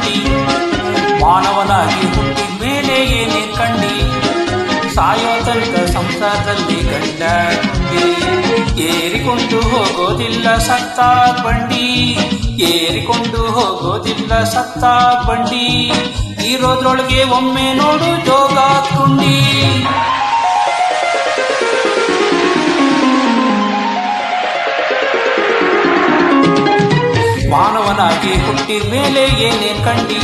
ಕಂಡಿ, ಮಾನವನಾಗಿ ಹುಟ್ಟಿದ ಮೇಲೆ ಏನೇ ಕಂಡಿ, ಸಾಯೋ ತನಕ ಸಂಸಾರದಲ್ಲಿ ಗಂಡ ಗುಂಡಿ, ಏರಿಕೊಂಡು ಹೋಗೋದಿಲ್ಲ ಸತ್ತ ಬಂಡಿ, ಏರಿಕೊಂಡು ಹೋಗೋದಿಲ್ಲ ಸತ್ತ ಬಂಡಿ, ಇರೋದ್ರೊಳಗೆ ಒಮ್ಮೆ ನೋಡು ಜೋಗಾದ್ ಗುಂಡಿ. ಮಾನವನಾಗಿ ಹುಟ್ಟಿದ ಮೇಲೆ ಏನೇನ್ ಕಂಡಿ,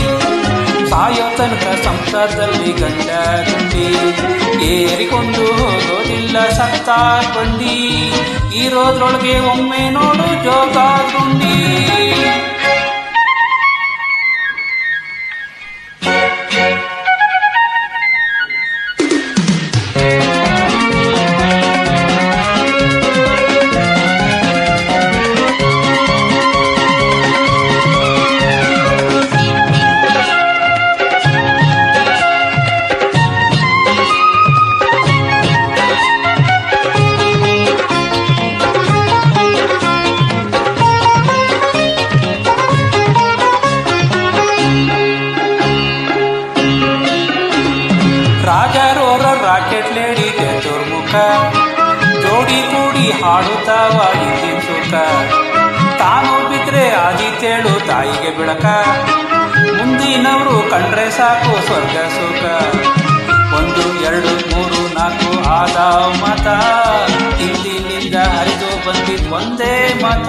ಸಾಯೋ ತನಕ ಸಂಸಾರದಲ್ಲಿ ಗಂಡ ಗುಂಡಿ, ಏರಿಕೊಂಡು ಹೋಗೋದಿಲ್ಲ ಸತ್ತ ಬಂಡಿ, ಇರೋದ್ರೊಳಗೆ ಒಮ್ಮೆ ನೋಡು ಜೋಗಾದ್ ಗುಂಡಿ. ರಾಜರೋರ ರಾಕೆಟ್ ಲೇಡಿಗೆ ದುರ್ಮುಖ, ಜೋಡಿ ಕೂಡಿ ಹಾಡುತ್ತಾವ ಹಿಂದಿನ ಸುಖ, ತಾನು ಬಿದ್ರೆ ಆದಿತ್ಯೇಳು ತಾಯಿಗೆ ಬೆಳಕ, ಮುಂದಿನವರು ಕಂಡ್ರೆ ಸಾಕು ಸ್ವರ್ಗ ಸುಖ. 1 2 3 4 ಆದ ಮತ, ಹಿಂದಿನಿಂದ ಹರಿದು ಬಂದಿದ್ ಒಂದೇ ಮತ,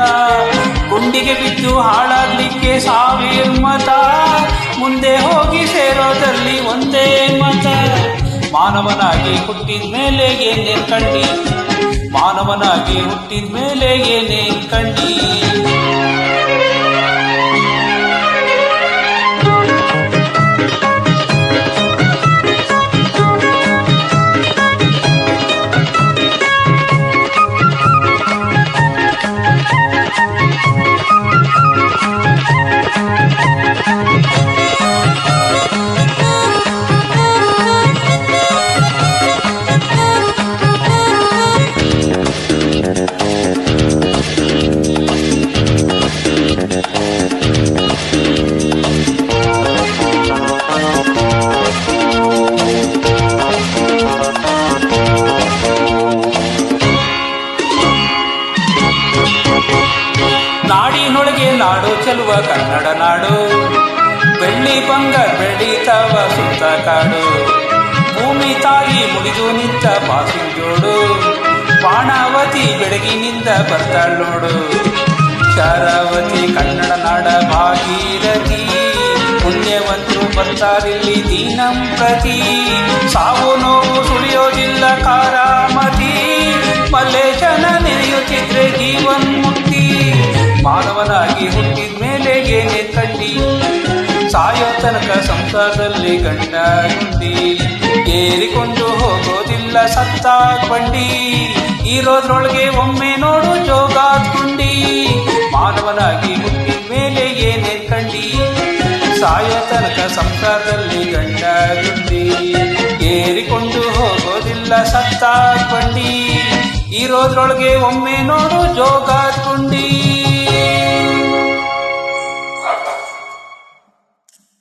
ಗುಂಡಿಗೆ ಬಿದ್ದು ಹಾಳಾಗ್ಲಿಕ್ಕೆ 1000 ಮತ, ಮುಂದೆ ಹೋಗಿ ಸೇರೋದಲ್ಲಿ ಒಂದೇ ಮತ. ಮಾನವನಾಗಿ ಹುಟ್ಟಿದ ಮೇಲೆ ಏನೇನ್ ಕಂಡಿ, ಮಾನವನಾಗಿ ಹುಟ್ಟಿದ ಮೇಲೆ ಏನೇನ್ ಕಂಡಿ. ನಾಡಿನೊಳಗೆ ನಾಡು ಚೆಲುವ ಕನ್ನಡ ನಾಡು, ಬೆಳ್ಳಿ ಬಂಗಾರ ಬೆಳೀತಾವ ಸುತ್ತ ಕಾಡು, ಭೂಮಿ ತಾಯಿ ಮುಡಿದು ನಿಂತ ಬಾಸಿನ ಜೋಡು, ಬಾಣಾವತಿ ಬೆಳಗಿನಿಂದ ಬರ್ತಾಳ್ ನೋಡು, ಶರಾವತಿ ಕನ್ನಡ ನಾಡ ಭಾಗೀರಥಿ, ಪುಣ್ಯವಂತರು ಬರ್ತಾರಿಲ್ಲಿ ದೀನಂ ಪ್ರತಿ, ಸಾವು ನೋವು ಸುಳಿಯೋದಿಲ್ಲ ಕಾರಾಮತಿ, ಮಲ್ಲೇಶನ ನೆನೆಯುತ್ತಿದ್ರೆ ಜೀವನ್ ಮುಕ್ತಿ. ಮಾನವನಾಗಿ ಹುಟ್ಟಿದ ಮೇಲೆ ಏನೇ ಕಂಡಿ, ಸಾಯೋ ತನಕ ಸಂಸಾರದಲ್ಲಿ ಗಂಡ ಗುಂಡಿ, ಏರಿಕೊಂಡು ಹೋಗೋದಿಲ್ಲ ಸತ್ತ ಬಂಡಿ, ಇರೋದ್ರೊಳಗೆ ಒಮ್ಮೆ ನೋಡು ಜೋಗಾದ್ ಗುಂಡಿ. ಮಾನವನಾಗಿ ಹುಟ್ಟಿದ ಮೇಲೆ ಏನೇ ಕಂಡಿ, ಸಾಯೋ ತನಕ ಸಂಸಾರದಲ್ಲಿ ಗಂಡ ಗುಂಡಿ, ಏರಿಕೊಂಡು ಹೋಗೋದಿಲ್ಲ ಸತ್ತ ಬಂಡಿ, ಇರೋದ್ರೊಳಗೆ ಒಮ್ಮೆ ನೋಡು ಜೋಗಾದ್ ಗುಂಡಿ.